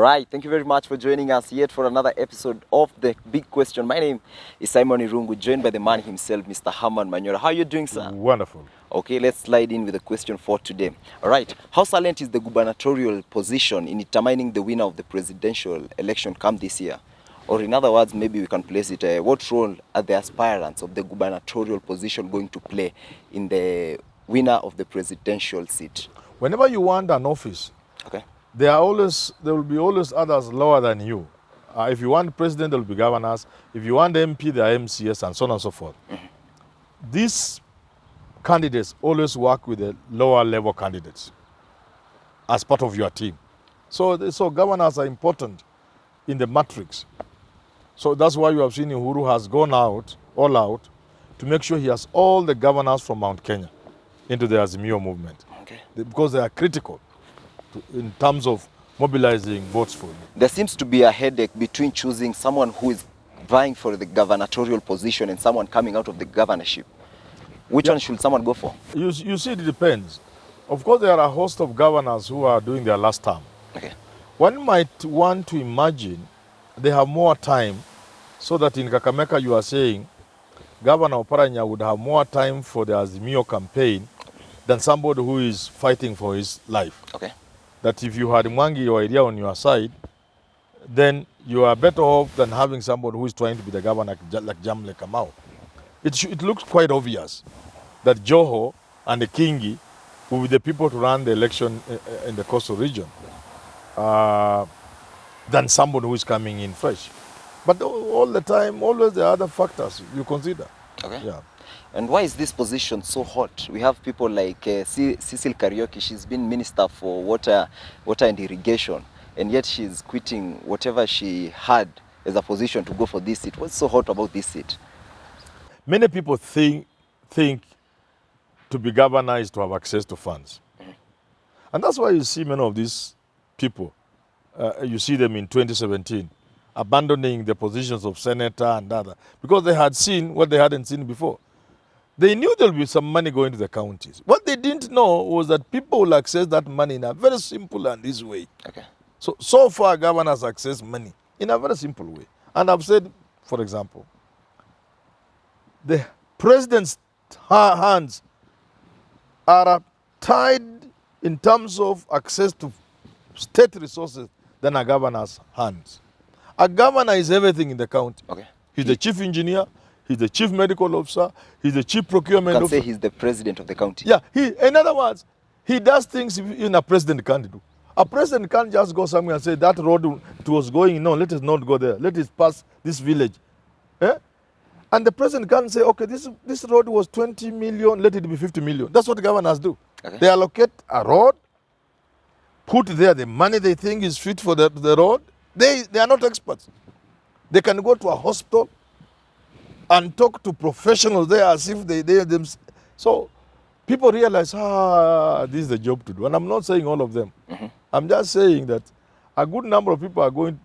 right, thank you very much for joining us yet for another episode of The Big Question. My name is Simon Irungu, joined by the man himself, Mr. Herman Manyora. How are you doing, sir? Wonderful. Okay, let's slide in with the question for today. All right, how silent is the gubernatorial position in determining the winner of the presidential election come this year? Or in other words, maybe we can place it, what role are the aspirants of the gubernatorial position going to play in the winner of the presidential seat? Whenever you want an office, Okay. there will be always others lower than you. If you want president, there will be governors. If you want MP, there are MCS, and so on and so forth. These candidates always work with the lower level candidates as part of your team. So governors are important in the matrix. So that's why you have seen Uhuru has gone all out, to make sure he has all the governors from Mount Kenya into the Azimio movement. Okay. Because they are critical in terms of mobilizing votes for you. There seems to be a headache between choosing someone who is vying for the gubernatorial position and someone coming out of the governorship. Which one should someone go for? You see, it depends. Of course, there are a host of governors who are doing their last term. Okay. One might want to imagine they have more time, so that in Kakamega you are saying Governor Oparanya would have more time for the Azimio campaign than somebody who is fighting for his life. Okay. That if you had Mwangi or area on your side, then you are better off than having somebody who is trying to be the governor like Jamle Kamau. It looks quite obvious that Joho and the Kingi will be the people to run the election in the coastal region than somebody who is coming in fresh. But all the time, always there are other factors you consider. Okay. Yeah. And why is this position so hot? We have people like Cecil Kariuki. She's been minister for water and irrigation, and yet she's quitting whatever she had as a position to go for this seat. What's so hot about this seat? Many people think to be governor is to have access to funds. And that's why you see many of these people, you see them in 2017, abandoning the positions of senator and other, because they had seen what they hadn't seen before. They knew there would be some money going to the counties. What they didn't know was that people will access that money in a very simple and easy way. Okay. So far, governors access money in a very simple way. And I've said, for example, the president's hands are tied in terms of access to state resources than a governor's hands. A governor is everything in the county. Okay. He's the chief engineer, he's the chief medical officer, he's the chief procurement officer. You can say he's the president of the county. Yeah, in other words, he does things even a president can't do. A president can't just go somewhere and say that road it was going, no, let us not go there. Let us pass this village. Eh? And the president can't say, okay, this road was 20 million, let it be 50 million. That's what governors do. Okay. They allocate a road, put there the money they think is fit for the road. They are not experts. They can go to a hospital and talk to professionals there as if they them. So people realize, this is the job to do. And I'm not saying all of them. I'm just saying that a good number of people are going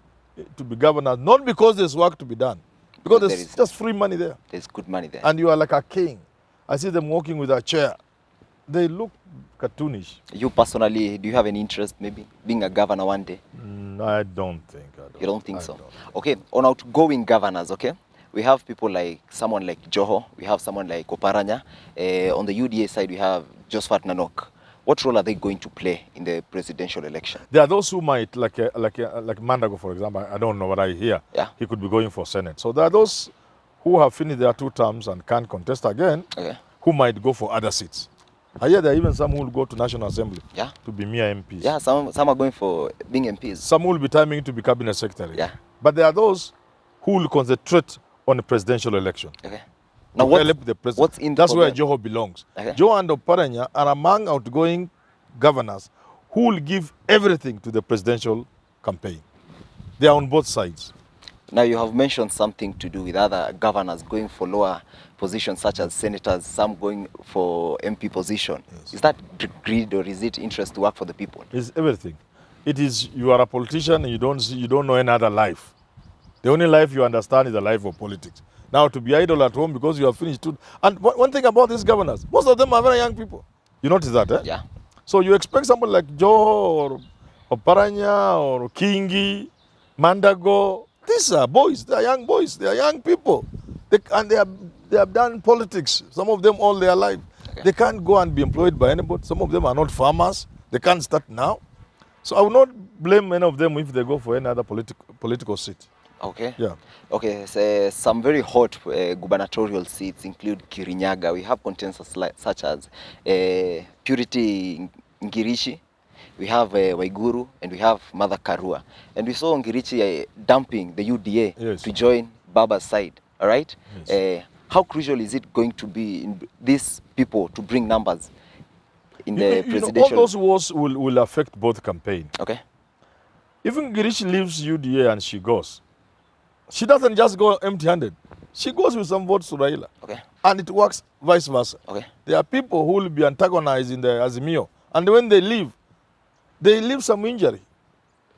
to be governors, not because there's work to be done, because there's just free money there. There's good money there. And you are like a king. I see them walking with a chair. They look cartoonish. You personally, do you have any interest maybe being a governor one day? I don't think. You don't think so? Okay, on outgoing governors, okay? We have people like someone like Joho, we have someone like Oparanya. On the UDA side, we have Josephat Nanok. What role are they going to play in the presidential election? There are those who might, like Mandago, for example, I don't know what I hear. Yeah. He could be going for Senate. So there are those who have finished their 2 terms and can't contest again, who might go for other seats. I hear there are even some who will go to National Assembly to be mere MPs. Yeah, some are going for being MPs. Some will be timing to be cabinet secretary. Yeah. But there are those who will concentrate on the presidential election. Okay. Now what's in That's where Joho belongs. Okay. Joho and Oparanya are among outgoing governors who will give everything to the presidential campaign. They are on both sides. Now you have mentioned something to do with other governors going for lower positions such as senators, some going for MP position. Yes. Is that greed or is it interest to work for the people? It's everything. It is, you are a politician and you don't know any other life. The only life you understand is the life of politics. Now to be idle at home because you have finished. And one thing about these governors, most of them are very young people. You notice that, eh? Yeah. So you expect someone like Joe Oparanya or Kingi, Mandago. These are boys. They are young boys. They are young people. They have done politics. Some of them all their life. Okay. They can't go and be employed by anybody. Some of them are not farmers. They can't start now. So I will not blame any of them if they go for any other political seat. Okay. Yeah. Okay. So, some very hot gubernatorial seats include Kirinyaga. We have contenders such as Purity Ngirishi. We have Waiguru, and we have Mother Karua. And we saw Ngirichi dumping the UDA Yes. to join Baba's side. All right. Yes. How crucial is it going to be in these people to bring numbers in the presidential? All those wars will affect both campaigns. Okay. If Ngirishi leaves UDA and she goes, she doesn't just go empty-handed. She goes with some votes to Raila. Okay. And it works vice versa. Okay. There are people who will be antagonized in the Azimio. And when they leave some injury.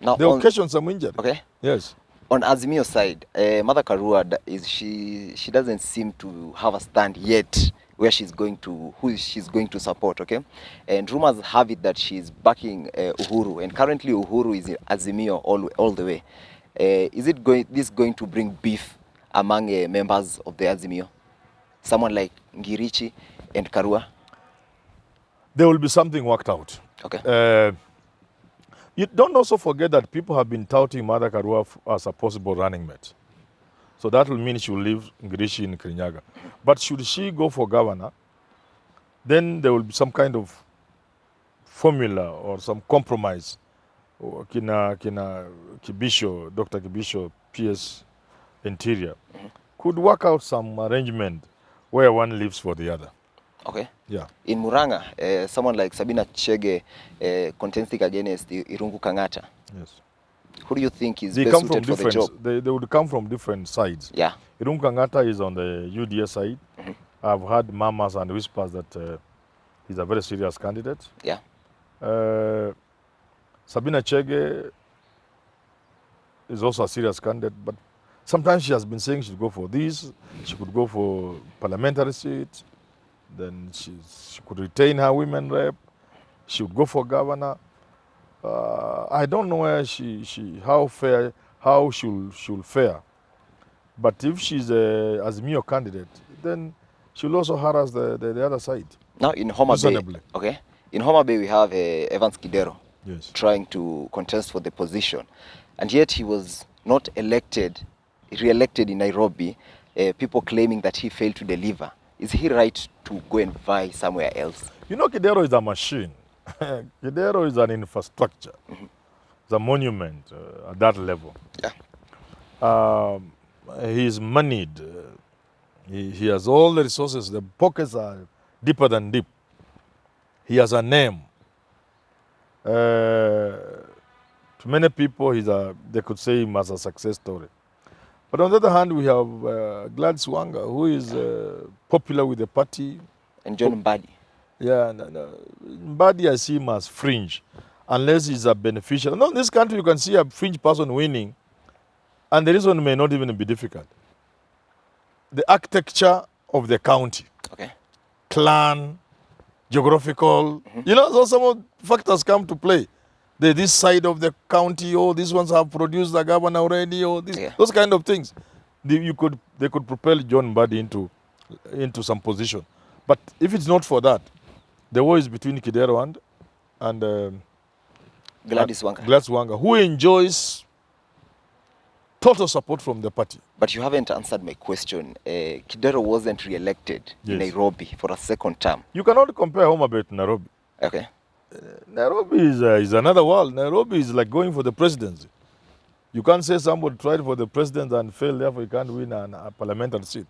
Now, They occasion some injury. okay. Yes. On Azimio side, Mother Karua she doesn't seem to have a stand yet where she's going to, who she's going to support, okay? And rumors have it that she's backing Uhuru, and currently Uhuru is in Azimio all the way. Is it going to bring beef among members of the Azimio? Someone like Ngirichi and Karua? There will be something worked out. Okay. You don't also forget that people have been touting Mother Karua as a possible running mate. So that will mean she will leave Ngirishi in Kirinyaga. But should she go for governor, then there will be some kind of formula or some compromise. Or Dr. Kibisho, PS Interior, could work out some arrangement where one lives for the other. Okay. Yeah. In Muranga, someone like Sabina Chege contesting against Irungu Kangata. Yes. Who do you think is They best come from suited for the job? different. They would come from different sides. Yeah. Irungu Kangata is on the UDA side. I've heard murmurs and whispers that he's a very serious candidate. Yeah. Sabina Chege is also a serious candidate, but sometimes she has been saying she'd go for this. She could go for parliamentary seat. Then she could retain her women rep. She would go for governor. I don't know where how she'll fare. But if she's a Azimio candidate, then she'll also harass the other side. Now in Homa Bay, Reasonably. okay. In Homa Bay we have Evans Kidero Yes. trying to contest for the position, and yet he was not re-elected in Nairobi. People claiming that he failed to deliver. Is he right to go and vie somewhere else? You know, Kidero is a machine. Kidero is an infrastructure. It's a monument at that level. Yeah. He's moneyed. He has all the resources. The pockets are deeper than deep. He has a name. To many people, they could say him as a success story. But on the other hand, we have Gladys Wanga, who is popular with the party. And John Mbadi. Yeah, Mbadi I see him as fringe, unless he's a beneficial. No, in this country you can see a fringe person winning, and the reason may not even be difficult. The architecture of the county, Okay. clan, geographical, so some of factors come to play. This side of the county, these ones have produced the governor already, those kind of things. They could propel John Mbadi into some position. But if it's not for that, the war is between Kidero and Gladys Wanga. Gladys Wanga, who enjoys total support from the party. But you haven't answered my question. Kidero wasn't re-elected in Nairobi for a second term. You cannot compare Homa Bay to Nairobi. Okay. Nairobi is another world. Nairobi is like going for the presidency. You can't say somebody tried for the president and failed, therefore you can't win a parliamentary seat.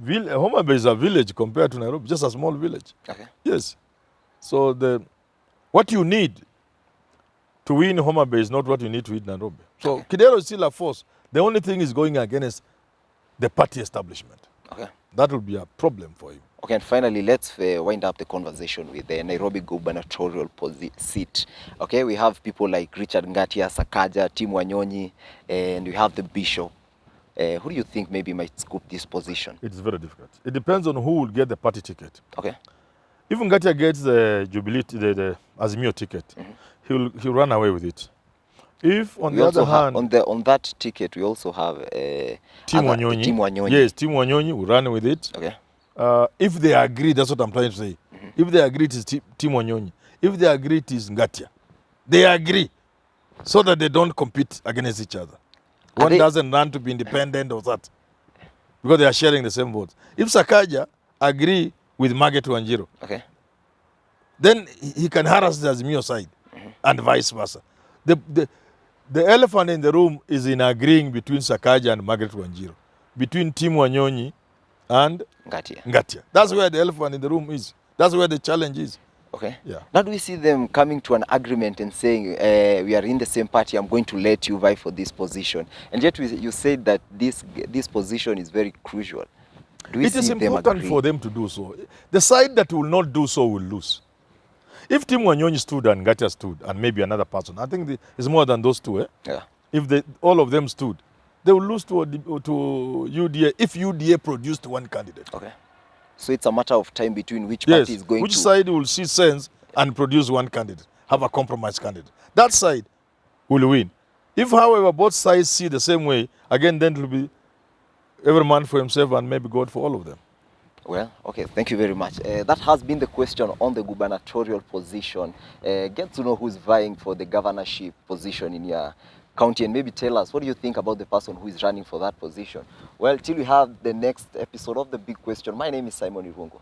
Homa Bay is a village compared to Nairobi, just a small village. Okay. Yes. So what you need to win Homa Bay is not what you need to win Nairobi. So Kidero is still a force. The only thing is going against the party establishment. Okay. That will be a problem for you. Okay, and finally, let's wind up the conversation with the Nairobi gubernatorial seat. Okay, we have people like Richard Ngatia, Sakaja, Tim Wanyonyi, and we have the bishop. Who do you think maybe might scoop this position? It's very difficult. It depends on who will get the party ticket. Okay. If Ngatia gets the Jubilee, the Azimio ticket, he'll run away with it. If, on We the also other have hand, on that ticket we also have Team other- Wanyonyi, Team Wanyonyi. yes, Team Wanyonyi will run with it. Okay. If they agree, that's what I'm trying to say. If they agree, it is Team Wanyonyi. If they agree, it is Ngatia. They agree, so that they don't compete against each other. Are One they- doesn't run to be independent of that, because they are sharing the same votes. If Sakaja agree with Margaret Wanjiru, Okay. then he can harass the Azimio side, and vice versa. The elephant in the room is in agreeing between Sakaja and Margaret Wanjiru, between Team Wanyonyi and Ngatia. That's where the elephant in the room is. That's where the challenge is. Okay. Yeah. Now do we see them coming to an agreement and saying, we are in the same party, I'm going to let you vie for this position. And yet you said that this position is very crucial. Do we It is see them important agree? for them to do so. The side that will not do so will lose. If Team Wanyonyi stood and Ngatia stood, and maybe another person, I think it's more than those two. Yeah. If all of them stood, they will lose to UDA if UDA produced one candidate. Okay. So it's a matter of time between which Yes, party is going which to... side will see sense and produce one candidate, have a compromise candidate. That side will win. If, however, both sides see the same way, again, then it will be every man for himself and maybe God for all of them. Well, okay, thank you very much. That has been the question on the gubernatorial position. Get to know who's vying for the governorship position in your county, and maybe tell us, what do you think about the person who is running for that position? Well, till we have the next episode of The Big Question, my name is Simon Irungo.